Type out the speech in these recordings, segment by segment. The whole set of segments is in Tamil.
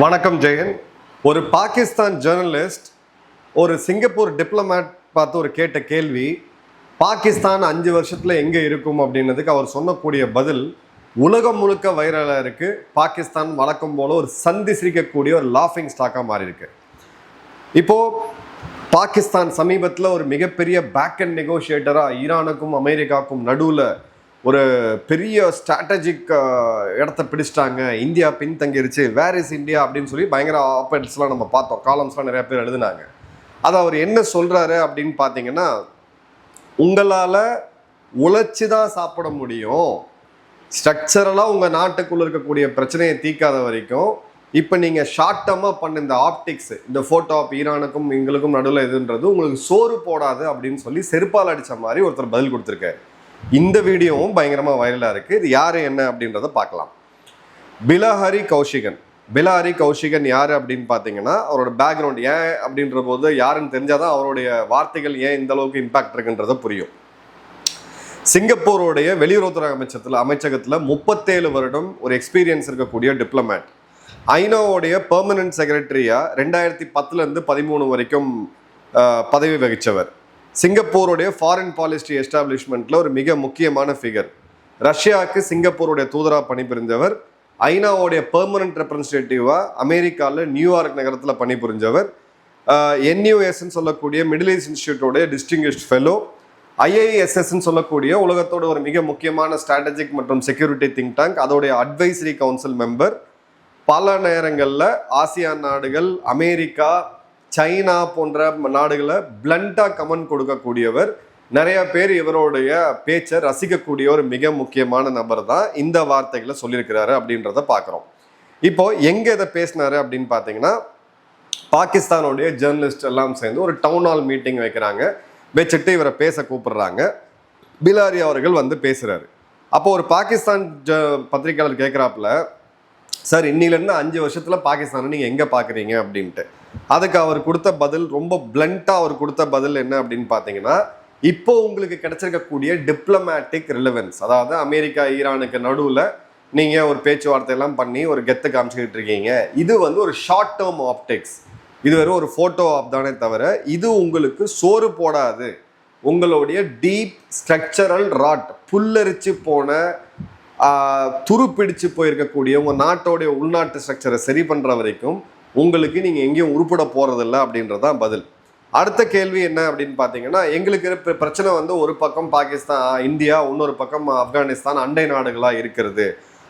வணக்கம் ஜெயன். ஒரு பாகிஸ்தான் ஜேர்னலிஸ்ட் ஒரு சிங்கப்பூர் டிப்ளமேட் பார்த்து ஒரு கேட்ட கேள்வி, பாகிஸ்தான் 5 வருஷத்துல எங்கே இருக்கும் அப்படின்னதுக்கு அவர் சொன்னக்கூடிய பதில் உலகம் முழுக்க வைரலாக இருக்கு. பாகிஸ்தான் வழக்கம் போல ஒரு சந்தி சிரிக்கக்கூடிய ஒரு லாஃபிங் ஸ்டாக்காக மாறி இருக்கு. இப்போ பாகிஸ்தான் சமீபத்தில் ஒரு மிகப்பெரிய பேக் அண்ட் நெகோஷியேட்டராக ஈரானுக்கும் அமெரிக்காவுக்கும் நடுவில் ஒரு பெரிய ஸ்ட்ராட்டஜிக் இடத்த பிடிச்சிட்டாங்க, இந்தியா பின்தங்கிருச்சு, வேர் இஸ் இந்தியா அப்படின்னு சொல்லி பயங்கர ஆப்பர்ட்ஸ்லாம் நம்ம பார்த்தோம், காலம்ஸ்லாம் நிறைய பேர் எழுதுனாங்க. அதை அவர் என்ன சொல்கிறாரு அப்படின்னு பார்த்தீங்கன்னா, உங்களால் உழைச்சி தான் சாப்பிட முடியும், ஸ்ட்ரக்சரலாக உங்கள் நாட்டுக்குள்ளே இருக்கக்கூடிய பிரச்சனையை தீர்க்காத வரைக்கும் இப்போ நீங்கள் ஷார்ட் டர்மாக பண்ண இந்த ஆப்டிக்ஸ், இந்த ஃபோட்டோ ஆப் ஈரானுக்கும் எங்களுக்கும் நடுவில் இதுன்றது உங்களுக்கு சோறு போடாது அப்படின்னு சொல்லி செருப்பால் அடித்த மாதிரி ஒருத்தர் பதில் கொடுத்துருக்காரு. இந்த வீடியோவும் பயங்கரமாக வைரலாக இருக்குது. இது யார் என்ன அப்படின்றத பார்க்கலாம். பிலாஹரி கௌஷிகன் யார் அப்படின்னு பார்த்தீங்கன்னா, அவரோட பேக்ரவுண்ட் ஏன் அப்படின்ற போது யாருன்னு தெரிஞ்சாதான் அவருடைய வார்த்தைகள் ஏன் இந்த அளவுக்கு இம்பாக்ட் இருக்குன்றத புரியும். சிங்கப்பூருடைய வெளியுறவுத்துறை அமைச்சகத்தில் 37 வருடம் ஒரு எக்ஸ்பீரியன்ஸ் இருக்கக்கூடிய டிப்ளமேட், ஐநாவுடைய பெர்மனன்ட் செக்ரட்டரியா 2010 13 வரைக்கும் பதவி வகித்தவர், சிங்கப்பூருடைய ஃபாரின் பாலிசி எஸ்டாப்ளிஷ்மெண்ட்டில் ஒரு மிக முக்கியமான ஃபிகர், ரஷ்யாவுக்கு சிங்கப்பூருடைய தூதராக பணிபுரிஞ்சவர், ஐநாவுடைய பெர்மனன்ட் ரெப்ரஸன்டேட்டிவாக அமெரிக்காவில் நியூயார்க் நகரத்தில் பணிபுரிஞ்சவர், NUSன்னு சொல்லக்கூடிய மிடில் ஈஸ்ட் இன்ஸ்டியூட்டோடைய டிஸ்டிங்விஷ்ட் ஃபெலோ, IISSன்னு சொல்லக்கூடிய உலகத்தோட ஒரு மிக முக்கியமான ஸ்ட்ராட்டஜிக் மற்றும் செக்யூரிட்டி திங்க் டேங்க், அதோடைய அட்வைசரி கவுன்சில் மெம்பர், பல நேரங்களில் ஆசியான் நாடுகள், அமெரிக்கா, சைனா போன்ற நாடுகளை பிளண்டாக கமெண்ட் கொடுக்கக்கூடியவர், நிறைய பேர் இவருடைய பேச்சை ரசிக்கக்கூடிய ஒரு மிக முக்கியமான நபர் தான் இந்த வார்த்தைகளை சொல்லியிருக்கிறாரு அப்படின்றத பார்க்குறோம். இப்போ எங்கே இதை பேசினாரு அப்படின்னு பார்த்தீங்கன்னா, பாகிஸ்தானுடைய ஜேர்னலிஸ்ட் எல்லாம் சேர்ந்து ஒரு டவுன் ஹால் மீட்டிங் வைக்கிறாங்க, வச்சுட்டு இவரை பேச கூப்பிடுறாங்க. பிலாரி அவர்கள் வந்து பேசுகிறாரு. அப்போ ஒரு பாகிஸ்தான் பத்திரிகையாளர் கேட்குறாப்புல, சார் இன்னிலேருந்து 5 வருஷத்தில் பாகிஸ்தானை நீங்கள் எங்கே பார்க்குறீங்க அப்படின்ட்டு. அதுக்கு அவர் கொடுத்த பதில் ரொம்ப பிளண்ட்டாக அவர் கொடுத்த பதில் என்ன அப்படின்னு பார்த்தீங்கன்னா, இப்போ உங்களுக்கு கிடைச்சிருக்கக்கூடிய டிப்ளமேட்டிக் ரிலவன்ஸ், அதாவது அமெரிக்கா ஈரானுக்கு நடுவில் நீங்கள் ஒரு பேச்சுவார்த்தையெல்லாம் பண்ணி ஒரு கெத்து காமிச்சிக்கிட்டு இருக்கீங்க, இது வந்து ஒரு ஷார்ட் டேர்ம் ஆப்டிக்ஸ், இது வெறும் ஒரு ஃபோட்டோ ஆப் தானே தவிர இது உங்களுக்கு சோறு போடாது, உங்களுடைய டீப் ஸ்ட்ரக்சரல் ராட், புல்லரிச்சு போன துருப்பிடிச்சு போயிருக்கக்கூடிய உங்கள் நாட்டோடைய உள்நாட்டு ஸ்ட்ரக்சரை சரி பண்ணுற வரைக்கும் உங்களுக்கு நீங்கள் எங்கேயும் உருப்பட போகிறதில்ல அப்படின்றதான் பதில். அடுத்த கேள்வி என்ன அப்படின்னு பார்த்தீங்கன்னா, எங்களுக்கு பிரச்சனை வந்து ஒரு பக்கம் பாகிஸ்தான் இந்தியா, இன்னொரு பக்கம் ஆப்கானிஸ்தான் அண்டை நாடுகளாக இருக்கிறது.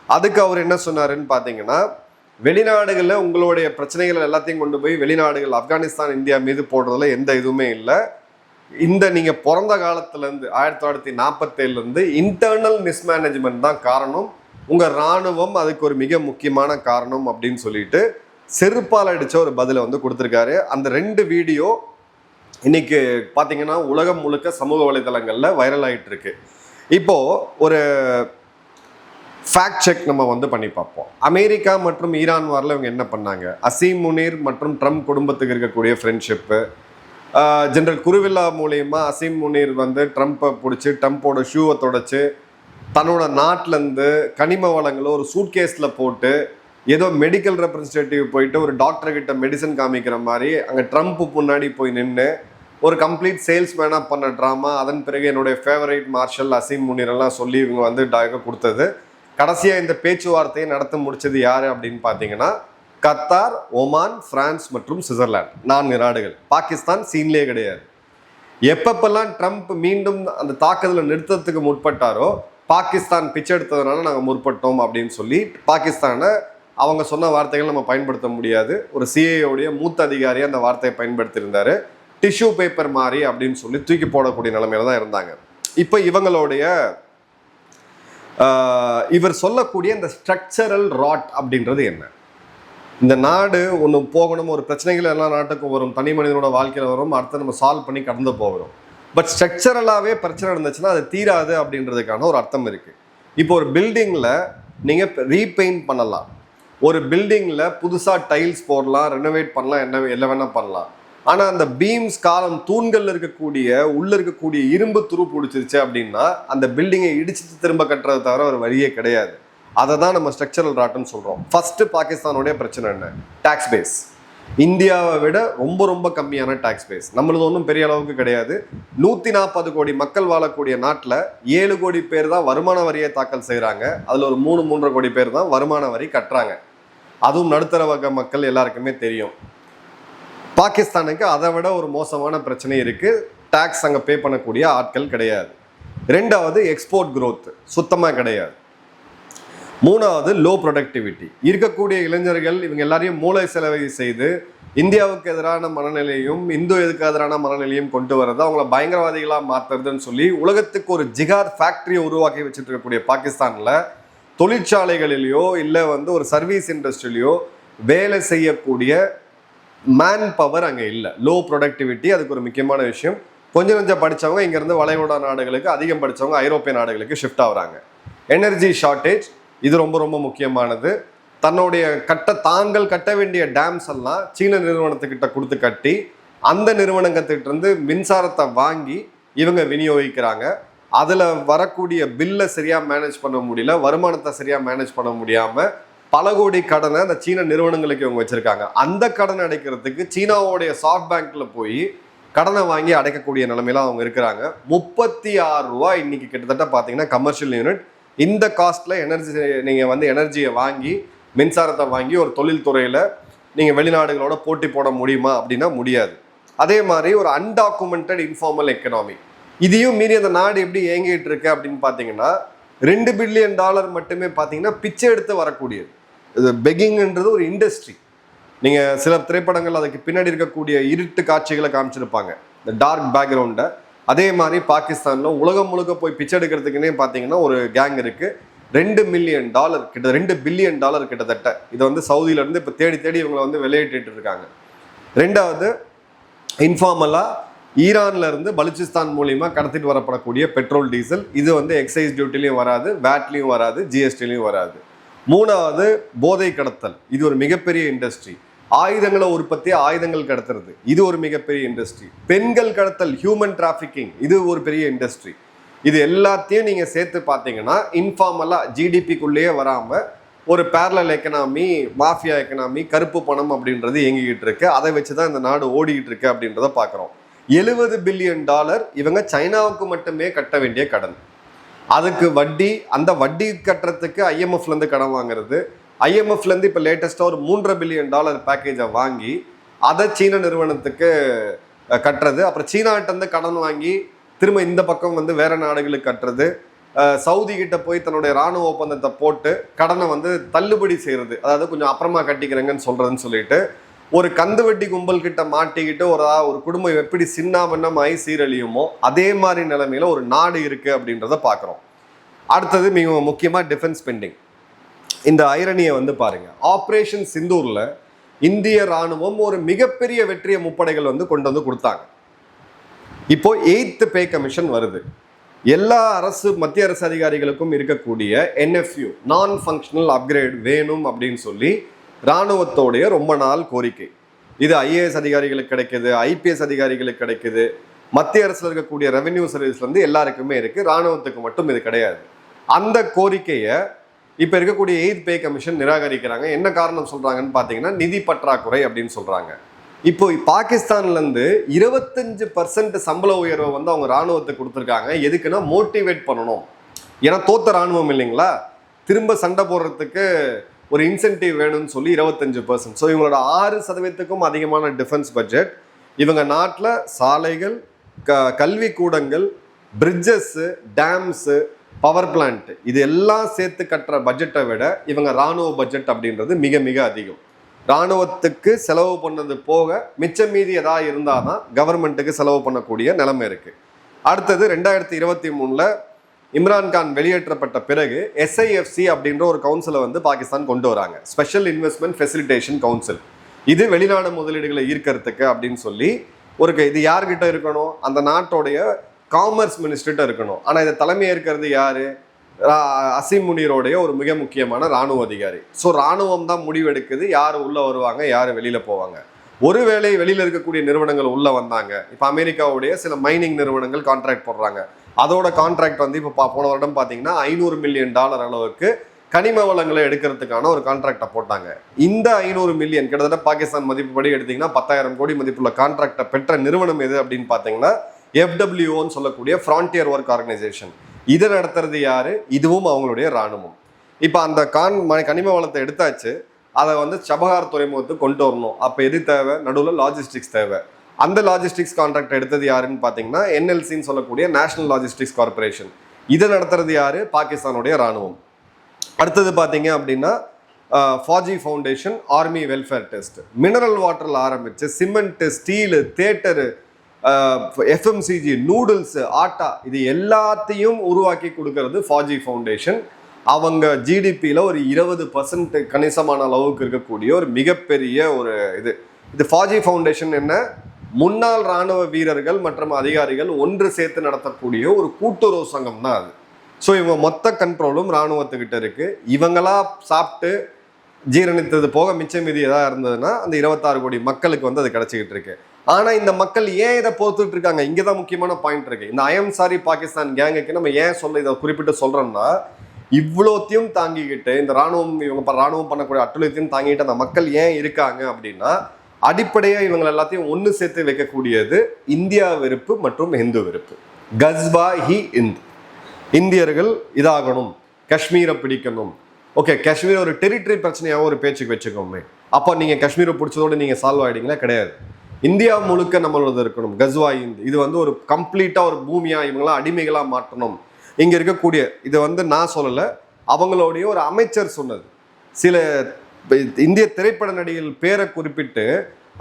அதுக்கு அவர் என்ன சொன்னாருன்னு பார்த்தீங்கன்னா, வெளிநாடுகளில் உங்களுடைய பிரச்சனைகள் எல்லாத்தையும் கொண்டு போய் வெளிநாடுகள் ஆப்கானிஸ்தான் இந்தியா மீது போடுறதுல எந்த இதுவுமே இல்லை. இந்த நீங்கள் பிறந்த காலத்துலேருந்து 1947 இன்டர்னல் மிஸ்மேனேஜ்மெண்ட் தான் காரணம், உங்கள் இராணுவம் அதுக்கு ஒரு மிக முக்கியமான காரணம் அப்படின்னு சொல்லிட்டு செருப்பால் அடித்த ஒரு பதிலை வந்து கொடுத்துருக்காரு. அந்த 2 வீடியோ இன்னைக்கு பார்த்தீங்கன்னா உலகம் முழுக்க சமூக வலைதளங்களில் வைரல் ஆகிட்டு இருக்கு. இப்போது ஒரு ஃபேக்ட் செக் நம்ம வந்து பண்ணி பார்ப்போம். அமெரிக்கா மற்றும் ஈரான் வாரில் இவங்க என்ன பண்ணாங்க, அசீம் முனீர் மற்றும் ட்ரம்ப் குடும்பத்துக்கு இருக்கக்கூடிய ஃப்ரெண்ட்ஷிப்பு, ஜெனரல் குருவில்லா மூலயமா அசீம் முனீர் வந்து ட்ரம்ப்பை பிடிச்சி ட்ரம்ப்போட ஷூவை தொடச்சி தன்னோட நாட்டிலேருந்து கனிம வளங்களை ஒரு சூட்கேஸில் போட்டு ஏதோ மெடிக்கல் ரெப்ரஸன்டேட்டிவ் போயிட்டு ஒரு டாக்டர்கிட்ட மெடிசன் காமிக்கிற மாதிரி அங்கே ட்ரம்ப் முன்னாடி போய் நின்று ஒரு கம்ப்ளீட் சேல்ஸ்மேனாக பண்ண ட்ராமா. அதன் பிறகு என்னுடைய ஃபேவரைட் மார்ஷல் அசீம் முனீரெல்லாம் சொல்லி இவங்க வந்து கொடுத்தது. கடைசியாக இந்த பேச்சுவார்த்தையை நடத்த முடிச்சது யார் அப்படின்னு பார்த்தீங்கன்னா, கத்தார், ஒமான், பிரான்ஸ் மற்றும் சுவிட்சர்லாந்து, 4 நாடுகள். பாகிஸ்தான் சீன்லேயே கிடையாது. எப்பப்பெல்லாம் ட்ரம்ப் மீண்டும் அந்த தாக்குதலை நிறுத்தத்துக்கு முற்பட்டாரோ, பாகிஸ்தான் பிச்சை எடுத்ததுனால நாங்கள் முற்பட்டோம் அப்படின்னு சொல்லி பாகிஸ்தானை அவங்க சொன்ன வார்த்தைகள் நம்ம பயன்படுத்த முடியாது. ஒரு சிஐயோடைய மூத்த அதிகாரி அந்த வார்த்தையை பயன்படுத்தியிருந்தாரு. டிஷ்யூ பேப்பர் மாதிரி அப்படின்னு சொல்லி தூக்கி போடக்கூடிய நிலைமையில தான் இருந்தாங்க. இப்போ இவர் சொல்லக்கூடிய இந்த ஸ்ட்ரக்சரல் ராட் அப்படின்றது என்ன? இந்த நாடு ஒன்று போகணும், ஒரு பிரச்சனைகள் எல்லா நாட்டுக்கும் வரும், தனி மனிதனோட வாழ்க்கையில் வரும், அடுத்து நம்ம சால்வ் பண்ணி கடந்து போகிறோம். பட் ஸ்ட்ரக்சரலாகவே பிரச்சனை இருந்துச்சுன்னா அது தீராது அப்படின்றதுக்கான ஒரு அர்த்தம் இருக்குது. இப்போ ஒரு பில்டிங்கில் நீங்கள் ரீபெயிண்ட் பண்ணலாம், ஒரு பில்டிங்கில் புதுசாக டைல்ஸ் போடலாம், ரெனோவேட் பண்ணலாம், என்ன வேணால் பண்ணலாம். ஆனால் அந்த பீம்ஸ் காலம் தூண்கள் உள்ளே இருக்கக்கூடிய இரும்பு துரு பிடிச்சிருச்சு அப்படின்னா அந்த பில்டிங்கை இடிச்சுட்டு திரும்ப கட்டுறது தவிர ஒரு வழியே கிடையாது. அதை தான் நம்ம ஸ்ட்ரக்சரல் ராட்டுன்னு சொல்கிறோம். ஃபர்ஸ்ட் பாகிஸ்தானுடைய பிரச்சனை என்ன? Tax base. இந்தியாவை விட ரொம்ப ரொம்ப கம்மியான டாக்ஸ் பேஸ். நம்மளது ஒன்றும் பெரிய அளவுக்கு கிடையாது. 140 கோடி மக்கள் வாழக்கூடிய நாட்டில் 7 கோடி பேர் தான் வருமான வரியை தாக்கல் செய்கிறாங்க. அதில் ஒரு 3-3.5 கோடி பேர் தான் வருமான வரி கட்டுறாங்க. அதுவும் நடுத்தர வர்க்க மக்கள் எல்லாருக்குமே தெரியும். பாகிஸ்தானுக்கு அதை விட ஒரு மோசமான பிரச்சனை இருக்குது. டாக்ஸ் அங்கே பே பண்ணக்கூடிய ஆட்கள் கிடையாது. ரெண்டாவது எக்ஸ்போர்ட் growth சுத்தமாக கிடையாது. மூணாவது லோ ப்ரொடக்டிவிட்டி. இருக்கக்கூடிய இளைஞர்கள் இவங்க எல்லாரையும் மூளை செலவை செய்து இந்தியாவுக்கு எதிரான மனநிலையும் இந்துக்கு எதிரான மனநிலையும் கொண்டு வரது, அவங்கள பயங்கரவாதிகளாக மாற்றுறதுன்னு சொல்லி உலகத்துக்கு ஒரு ஜிகார் ஃபேக்டரியை உருவாக்கி வச்சுட்டு இருக்கக்கூடிய பாகிஸ்தானில் தொழிற்சாலைகளிலேயோ இல்லை ஒரு சர்வீஸ் இண்டஸ்ட்ரியிலையோ வேலை செய்யக்கூடிய மேன் பவர் அங்கே இல்லை. லோ ப்ரொடக்டிவிட்டி அதுக்கு ஒரு முக்கியமான விஷயம். கொஞ்சம் படித்தவங்க இங்கேருந்து வளைகுடா நாடுகளுக்கு, அதிகம் படித்தவங்க ஐரோப்பிய நாடுகளுக்கு ஷிஃப்ட் ஆகுறாங்க. எனர்ஜி ஷார்ட்டேஜ் இது ரொம்ப ரொம்ப முக்கியமானது. தன்னுடைய தாங்கள் கட்ட வேண்டிய டேம்ஸ் எல்லாம் சீன நிறுவனத்துக்கிட்ட கொடுத்து கட்டி அந்த நிறுவனங்கத்திட்ட இருந்து மின்சாரத்தை வாங்கி இவங்க விநியோகிக்கிறாங்க. அதில் வரக்கூடிய பில்லை சரியாக மேனேஜ் பண்ண முடியல, வருமானத்தை சரியாக மேனேஜ் பண்ண முடியாமல் பல கோடி கடனை அந்த சீன நிறுவனங்களுக்கு இவங்க வச்சுருக்காங்க. அந்த கடனை அடைக்கிறதுக்கு சீனாவோடைய சாஃப்ட் பேங்க்கில் போய் கடனை வாங்கி அடைக்கக்கூடிய நிலைமையில அவங்க இருக்கிறாங்க. 36 ரூபா இன்னைக்கு கிட்டத்தட்ட பார்த்தீங்கன்னா கமர்ஷியல் யூனிட். இந்த காஸ்ட்ல நீங்கள் எனர்ஜியை வாங்கி மின்சாரத்தை வாங்கி ஒரு தொழில்துறையில் நீங்கள் வெளிநாடுகளோட போட்டி போட முடியுமா அப்படின்னா முடியாது. அதே மாதிரி ஒரு அன்டாக்குமெண்டட் இன்ஃபார்மல் எக்கனாமி, இதையும் மீறி அந்த நாடு எப்படி இயங்கிட்டு இருக்கு அப்படின்னு பார்த்தீங்கன்னா $2 பில்லியன் மட்டுமே பார்த்தீங்கன்னா பிச்சை எடுத்து வரக்கூடியது. இது பெக்கிங்ன்றது ஒரு இண்டஸ்ட்ரி. நீங்கள் சில திரைப்படங்கள் அதுக்கு பின்னாடி இருக்கக்கூடிய இருட்டு காட்சிகளை காமிச்சிருப்பாங்க, இந்த டார்க் பேக்ரவுண்டை. அதே மாதிரி பாகிஸ்தானில் உலகம் முழுக்க போய் பிச்சை எடுக்கிறதுக்குன்னே பார்த்தீங்கன்னா ஒரு கேங் இருக்குது. $2 மில்லியன் $2 பில்லியன் கிட்டத்தட்ட. இதை சவுதியிலேருந்து இப்போ தேடி தேடி இவங்களை வெளியேற்றிட்டு இருக்காங்க. ரெண்டாவது இன்ஃபார்மலாக ஈரான்ல இருந்து பலுச்சிஸ்தான் மூலியமாக கடத்திட்டு வரப்படக்கூடிய பெட்ரோல் டீசல், இது எக்ஸைஸ் டியூட்டிலையும் வராது, வேட்லையும் வராது, ஜிஎஸ்டிலையும் வராது. மூணாவது போதை கடத்தல், இது ஒரு மிகப்பெரிய இண்டஸ்ட்ரி. ஆயுதங்களை உற்பத்தி, ஆயுதங்கள் கடத்துறது, இது ஒரு மிகப்பெரிய இண்டஸ்ட்ரி. பெண்கள் கடத்தல், ஹியூமன் டிராஃபிக்கிங், இது ஒரு பெரிய இண்டஸ்ட்ரி. இது எல்லாத்தையும் நீங்கள் சேர்த்து பார்த்தீங்கன்னா இன்ஃபார்மலாக ஜிடிபிக்குள்ளேயே வராமல் ஒரு பேரலல் எக்கனாமி, மாஃபியா எக்கனாமி, கருப்பு பணம் அப்படின்றது இயங்கிக்கிட்டு இருக்கு. அதை வச்சு தான் இந்த நாடு ஓடிக்கிட்டு இருக்கு அப்படின்றத பார்க்குறோம். $70 பில்லியன் இவங்க சைனாவுக்கு மட்டுமே கட்ட வேண்டிய கடன். அதுக்கு வட்டி, அந்த வட்டி கட்டுறதுக்கு ஐஎம்எஃப்லேருந்து கடன் வாங்குறது. ஐஎம்எஃப்லேருந்து இப்போ லேட்டஸ்ட்டாக ஒரு $3 பில்லியன் பேக்கேஜை வாங்கி அதை சீன நிறுவனத்துக்கு கட்டுறது. அப்புறம் சீனாட்டிருந்து கடன் வாங்கி திரும்ப இந்த பக்கம் வேற நாடுகளுக்கு கட்டுறது. சவுதி கிட்ட போய் தன்னுடைய இராணுவ ஒப்பந்தத்தை போட்டு கடனை தள்ளுபடி செய்கிறது, அதாவது கொஞ்சம் அப்புறமா கட்டிக்கிறேங்கன்னு சொல்கிறதுன்னு சொல்லிட்டு ஒரு கந்து வட்டி கும்பல் கிட்ட மாட்டிக்கிட்டு ஒரு குடும்பம் எப்படி சின்னாபன்னமாகி சீரழியுமோ அதே மாதிரி நிலைமையில ஒரு நாடு இருக்கு அப்படின்றத பார்க்குறோம். அடுத்தது மிக முக்கியமாக டிஃபென்ஸ் ஸ்பெண்டிங். இந்த ஐரணியை பாருங்க. ஆப்ரேஷன் சிந்தூர்ல இந்திய ராணுவம் ஒரு மிகப்பெரிய வெற்றியை முப்படைகள் கொண்டு கொடுத்தாங்க. இப்போ 8th பே கமிஷன் வருது. எல்லா மத்திய அரசு அதிகாரிகளுக்கும் இருக்கக்கூடிய NFU, நான் ஃபங்க்ஷனல் அப்கிரேட் வேணும் அப்படின்னு சொல்லி இராணுவத்தோடைய ரொம்ப நாள் கோரிக்கை. இது IAS அதிகாரிகளுக்கு கிடைக்குது, IPS அதிகாரிகளுக்கு கிடைக்குது, மத்திய அரசுல இருக்கக்கூடிய ரெவென்யூ சர்வீஸ்ல எல்லாருக்குமே இருக்கு, இராணுவத்துக்கு மட்டும் இது கிடையாது. அந்த கோரிக்கையை இப்ப இருக்கக்கூடிய 8th பே கமிஷன் நிராகரிக்கிறாங்க. என்ன காரணம் சொல்றாங்கன்னு பாத்தீங்கன்னா நிதி பற்றாக்குறை அப்படின்னு சொல்றாங்க. இப்போ பாகிஸ்தான்ல இருந்து 25% சம்பள உயர்வை அவங்க ராணுவத்துக்கு கொடுத்துருக்காங்க. எதுக்குன்னா மோட்டிவேட் பண்ணணும். ஏன்னா தோத்த ராணுவம் இல்லைங்களா, திரும்ப சண்டை போடுறதுக்கு ஒரு இன்சென்டிவ் வேணும்னு சொல்லி 25%. ஸோ இவங்களோட 6%க்கும் அதிகமான டிஃபென்ஸ் பட்ஜெட். இவங்க நாட்டில் சாலைகள், கல்வி கூடங்கள், பிரிட்ஜஸ்ஸு, டேம்ஸு, பவர் பிளான்ட், இது எல்லாம் சேர்த்து கட்டுற பட்ஜெட்டை விட இவங்க ராணுவ பட்ஜெட் அப்படின்றது மிக மிக அதிகம். ராணுவத்துக்கு செலவு பண்ணது போக மிச்சம் மீதி ஏதாவது இருந்தால் தான் கவர்மெண்ட்டுக்கு செலவு பண்ணக்கூடிய நிலைமை இருக்கு. அடுத்தது 2023 இம்ரான்கான் வெளியேற்றப்பட்ட பிறகு SIFC அப்படின்ற ஒரு கவுன்சிலை பாகிஸ்தான் கொண்டு வராங்க, ஸ்பெஷல் இன்வெஸ்ட்மெண்ட் ஃபெசிலிட்டேஷன் கவுன்சில். இது வெளிநாடு முதலீடுகளை ஈர்க்கறதுக்கு அப்படின்னு சொல்லி இது யார்கிட்ட இருக்கணும், அந்த நாட்டோடைய காமர்ஸ் மினிஸ்டர்கிட்ட இருக்கணும். ஆனால் இதை தலைமை ஏற்கிறது யாரு, அசீம் முனீரோடைய ஒரு மிக முக்கியமான இராணுவ அதிகாரி. ஸோ இராணுவம் தான் முடிவெடுக்குது யார் உள்ள வருவாங்க, யார் வெளியில போவாங்க. ஒருவேளை வெளியில இருக்கக்கூடிய நிறுவனங்கள் உள்ள வந்தாங்க, இப்போ அமெரிக்காவுடைய சில மைனிங் நிறுவனங்கள் கான்ட்ராக்ட் போடுறாங்க, அதோட கான்ட்ராக்ட் இப்போ போன வருடம் பார்த்தீங்கன்னா $500 மில்லியன் அளவுக்கு கனிம வளங்களை எடுக்கிறதுக்கான ஒரு கான்ட்ராக்டை போட்டாங்க. இந்த 500 மில்லியன் கிட்டத்தட்ட பாகிஸ்தான் மதிப்புப்படி எடுத்தீங்கன்னா 10,000 கோடி மதிப்புள்ள கான்ட்ராக்டை பெற்ற நிறுவனம் எது அப்படின்னு பார்த்தீங்கன்னா FWOன்னு சொல்லக்கூடிய ஃப்ரான்டியர் ஒர்க் ஆர்கனைசேஷன். இதை நடத்துறது யாரு? இதுவும் அவங்களுடைய ராணுவம். இப்போ அந்த கனிம வளத்தை எடுத்தாச்சு, அதை வந்து சபஹார் துறைமுகத்துக்கு கொண்டு வரணும். அப்போ எது தேவை? நடுவில் லாஜிஸ்டிக்ஸ் தேவை. அந்த லாஜிஸ்டிக்ஸ் கான்ட்ராக்ட் எடுத்தது யாருன்னு பார்த்தீங்கன்னா NLCன்னு சொல்லக்கூடிய நேஷனல் லாஜிஸ்டிக்ஸ் கார்பரேஷன். இதை நடத்துறது யாரு? பாகிஸ்தானுடைய ராணுவம். அடுத்தது பார்த்தீங்க அப்படின்னா Fauji Foundation Army Welfare Trust. Mineral வாட்டரில் ஆரம்பிச்சு cement, steel, theatre, FMCG, noodles, atta, இது எல்லாத்தையும் உருவாக்கி கொடுக்கறது ஃபாஜி ஃபவுண்டேஷன். அவங்க GDPயில் ஒரு 20% கணிசமான அளவுக்கு இருக்கக்கூடிய ஒரு மிகப்பெரிய ஒரு இது ஃபாஜி ஃபவுண்டேஷன் என்ன? முன்னாள் இராணுவ வீரர்கள் மற்றும் அதிகாரிகள் ஒன்று சேர்த்து நடத்தக்கூடிய ஒரு கூட்டுறவு சங்கம் தான் அது. ஸோ இவங்க மொத்த கண்ட்ரோலும் இராணுவத்துக்கிட்ட இருக்கு. இவங்களா சாப்பிட்டு ஜீரணித்தது போக மிச்சம் மீதி ஏதாவது இருந்ததுன்னா அந்த 26 கோடி மக்களுக்கு வந்து அது கிடைச்சிக்கிட்டு இருக்கு. ஆனால் இந்த மக்கள் ஏன் இதை பொறுத்துட்டு இருக்காங்க? இங்கே தான் முக்கியமான பாயிண்ட் இருக்கு. இந்த ஐஎம் சாரி பாகிஸ்தான் கேங்குக்கு நம்ம ஏன் இதை குறிப்பிட்டு சொல்றோம்னா, இவ்வளோத்தையும் தாங்கிக்கிட்டு இந்த இவங்க ராணுவம் பண்ணக்கூடிய அட்டுழியத்தையும் தாங்கிட்டு அந்த மக்கள் ஏன் இருக்காங்க அப்படின்னா, அடிப்படையா இவங்க எல்லாத்தையும் ஒன்று சேர்த்து வைக்கக்கூடியது இந்தியா வெறுப்பு மற்றும் இந்து வெறுப்பு. கஸ்பா ஹி இந்த். இந்தியர்கள் இதாகணும், காஷ்மீரை பிடிக்கணும். ஓகே, காஷ்மீர் ஒரு டெரிட்டரி பிரச்சனையாக ஒரு பேச்சுக்கு வச்சுக்கோமே. அப்போ நீங்கள் காஷ்மீரை பிடிச்சதோடு நீங்கள் சால்வ் ஆகிட்டீங்களா? கிடையாது. இந்தியா முழுக்க நம்மளது இருக்கணும். கஸ்வா இந்த். இது வந்து ஒரு கம்ப்ளீட்டாக ஒரு பூமியாக இவங்களாம் அடிமைகளாக மாற்றணும். இங்கே இருக்கக்கூடிய இது வந்து நான் சொல்லலை, அவங்களுடைய ஒரு அமைச்சர் சொன்னது. சில இந்திய திரைப்பட நடிகர்கள் பேரை குறிப்பிட்டு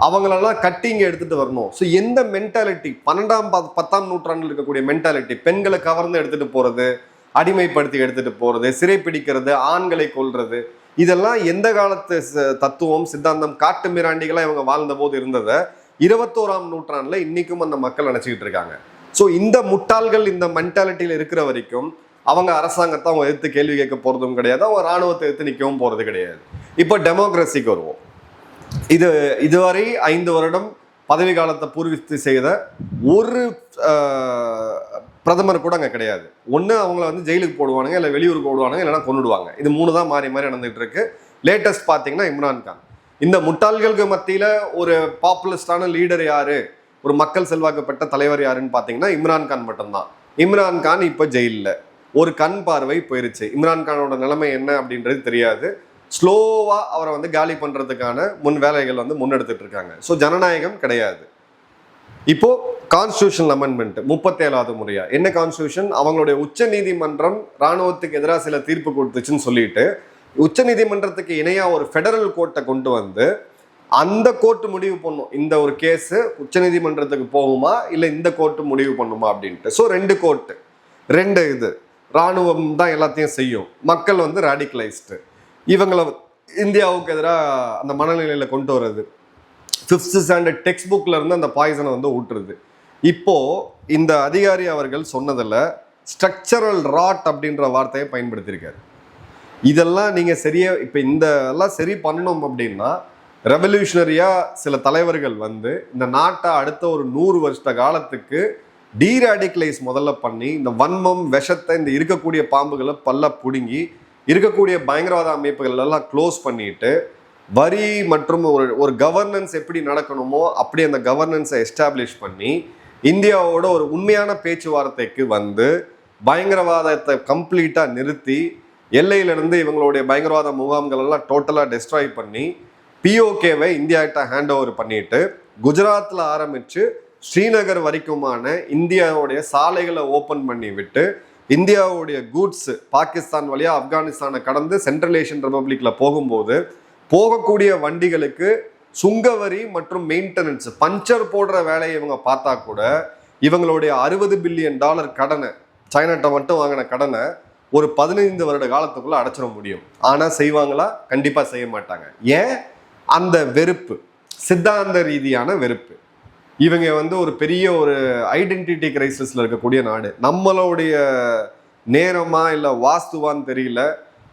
அவங்களெல்லாம் கட்டி இங்கே எடுத்துகிட்டு வரணும். ஸோ எந்த மென்டாலிட்டி 12ஆம் 10ஆம் நூற்றாண்டில் இருக்கக்கூடிய மென்டாலிட்டி, பெண்களை கவர்ந்து எடுத்துகிட்டு போகிறது, அடிமைப்படுத்தி எடுத்துகிட்டு போகிறது, சிறைப்பிடிக்கிறது, ஆண்களை கொல்றது, இதெல்லாம் எந்த காலத்து தத்துவம், சித்தாந்தம், காட்டு மிராண்டிகளாக இவங்க வாழ்ந்த போது இருந்ததை 21ஆம் நூற்றாண்டில் இன்றைக்கும் அந்த மக்கள் நினச்சிக்கிட்டு இருக்காங்க. ஸோ இந்த முட்டாள்கள் இந்த மென்டாலிட்டியில் இருக்கிற வரைக்கும் அவங்க அரசாங்கத்தை அவங்க எதிர்த்து கேள்வி கேட்க போகிறதும் கிடையாது, அவங்க இராணுவத்தை எதிர்த்து நிற்கவும் போகிறது கிடையாது. இப்போ டெமோக்ரஸிக்கு வருவோம். இதுவரை 5 வருடம் பதவி காலத்தை பூர்வித்து செய்த ஒரு பிரதமர் கூட அங்கே கிடையாது. ஒன்று அவங்கள வந்து ஜெயிலுக்கு போடுவானுங்க, இல்லை வெளியூருக்கு போடுவானுங்க, இல்லைன்னா கொண்டுடுவாங்க. இது 3 தான் மாறி மாறி நடந்துகிட்டு இருக்கு. லேட்டஸ்ட் பார்த்தீங்கன்னா இம்ரான்கான். இந்த முட்டாள்களுக்கு மத்தியில் ஒரு பாப்புலஸ்டான லீடர் யாரு, ஒரு மக்கள் செல்வாக்கு பெற்ற தலைவர் யாருன்னு பார்த்தீங்கன்னா இம்ரான்கான் மட்டும்தான். இம்ரான்கான் இப்போ ஜெயிலில். ஒரு கண் பார்வை போயிருச்சு. இம்ரான்கானோட நிலைமை என்ன அப்படின்றது தெரியாது. ஸ்லோவாக அவரை வந்து காலி பண்ணுறதுக்கான வேலைகள் வந்து முன்னெடுத்துட்டு இருக்காங்க. ஸோ ஜனநாயகம் கிடையாது. இப்போ கான்ஸ்டியூஷனல் அமெண்ட்மெண்ட் 37வது முறையா என்ன கான்ஸ்டியூஷன்? அவங்களுடைய உச்ச நீதிமன்றம் இராணுவத்துக்கு எதிராக சில தீர்ப்பு கொடுத்துச்சுன்னு சொல்லிட்டு உச்ச நீதிமன்றத்துக்கு இணையாக ஒரு ஃபெடரல் கோர்ட்டை கொண்டு வந்து அந்த கோர்ட்டு முடிவு பண்ணும் இந்த ஒரு கேஸு உச்ச நீதிமன்றத்துக்கு போகுமா இல்லை இந்த கோர்ட்டு முடிவு பண்ணுமா அப்படின்ட்டு. ஸோ 2 கோர்ட்டு, 2 இது. இராணுவம் தான் எல்லாத்தையும் செய்யும். மக்கள் வந்து ராடிக்கலைஸ்டு. இவங்களை இந்தியாவுக்கு எதிராக அந்த மனநிலையில் கொண்டு வர்றது, 5th ஸ்டாண்டர்ட் டெக்ஸ்ட் புக்கில் இருந்து அந்த பாய்சனை வந்து ஊட்டுறது. இப்போது இந்த அதிகாரி அவர்கள் சொன்னதில் ஸ்ட்ரக்சரல் ராட் அப்படின்ற வார்த்தையை பயன்படுத்தியிருக்காரு. இதெல்லாம் நீங்கள் சரியாக இப்போ எல்லாம் சரி பண்ணணும் அப்படின்னா ரெவல்யூஷனரியாக சில தலைவர்கள் வந்து இந்த நாட்டை அடுத்த ஒரு 100 வருஷ காலத்துக்கு டீராடிக்கலைஸ் முதல்ல பண்ணி இந்த வன்மம் விஷத்தை இந்த இருக்கக்கூடிய பாம்புகளை பல்ல பிடுங்கி இருக்கக்கூடிய பயங்கரவாத அமைப்புகள் எல்லாம் க்ளோஸ் பண்ணிட்டு வரி மற்றும் ஒரு கவர்னன்ஸ் எப்படி நடக்கணுமோ அப்படி அந்த கவர்னன்ஸை எஸ்டாப்ளிஷ் பண்ணி இந்தியாவோட ஒரு உண்மையான பேச்சுவார்த்தைக்கு வந்து பயங்கரவாதத்தை கம்ப்ளீட்டாக நிறுத்தி எல்லையிலிருந்து இவங்களுடைய பயங்கரவாத முகாம்கள் எல்லாம் டோட்டலாக டெஸ்ட்ராய் பண்ணி POKவை இந்தியாகிட்ட ஹேண்ட் ஓவர் பண்ணிட்டு குஜராத்தில் ஆரம்பித்து ஸ்ரீநகர் வரைக்குமான இந்தியாவுடைய சாலைகளை ஓப்பன் பண்ணி விட்டு இந்தியாவுடைய கூட்ஸ் பாகிஸ்தான் வழியாக ஆப்கானிஸ்தானை கடந்து சென்ட்ரல் ஏஷியன் ரிப்பப்ளிக்கில் போகும்போது போகக்கூடிய வண்டிகளுக்கு சுங்கவரி மற்றும் மெயின்டெனன்ஸ் பஞ்சர் போடுற வேலையை இவங்க பார்த்தா கூட இவங்களுடைய $60 பில்லியன் கடனை, சைனாட்ட மட்டும் வாங்கின கடனை ஒரு 15 வருட காலத்துக்குள்ள அடைச்சிட முடியும். ஆனால் செய்வாங்களா? கண்டிப்பாக செய்ய மாட்டாங்க. ஏன்? அந்த வெறுப்பு, சித்தாந்த ரீதியான வெறுப்பு. இவங்க வந்து ஒரு பெரிய ஒரு ஐடென்டிட்டி கிரைசிஸ்ல இருக்கக்கூடிய நாடு. நம்மளுடைய நேரமா இல்லை வாஸ்துவான்னு தெரியல,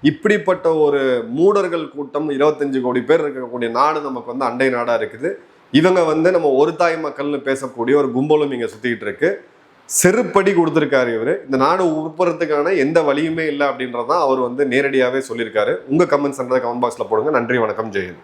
இப்படிப்பட்ட ஒரு மூடர்கள் கூட்டம் 25 கோடி பேர் இருக்கக்கூடிய நாடு நமக்கு வந்து அண்டை நாடாக இருக்குது. இவங்க வந்து நம்ம ஒரு தாய் மக்கள்னு பேசக்கூடிய ஒரு கும்பலும் இங்கே சுற்றிக்கிட்டு இருக்கு. செருப்படி கொடுத்துருக்காரு இவர். இந்த நாடு உருப்புறதுக்கான எந்த வழியுமே இல்லை அப்படின்றதான் அவர் வந்து நேரடியாகவே சொல்லியிருக்காரு. உங்கள் கமெண்ட்ஸ் கமெண்ட் பாக்ஸில் போடுங்க. நன்றி, வணக்கம், ஜெயந்த்.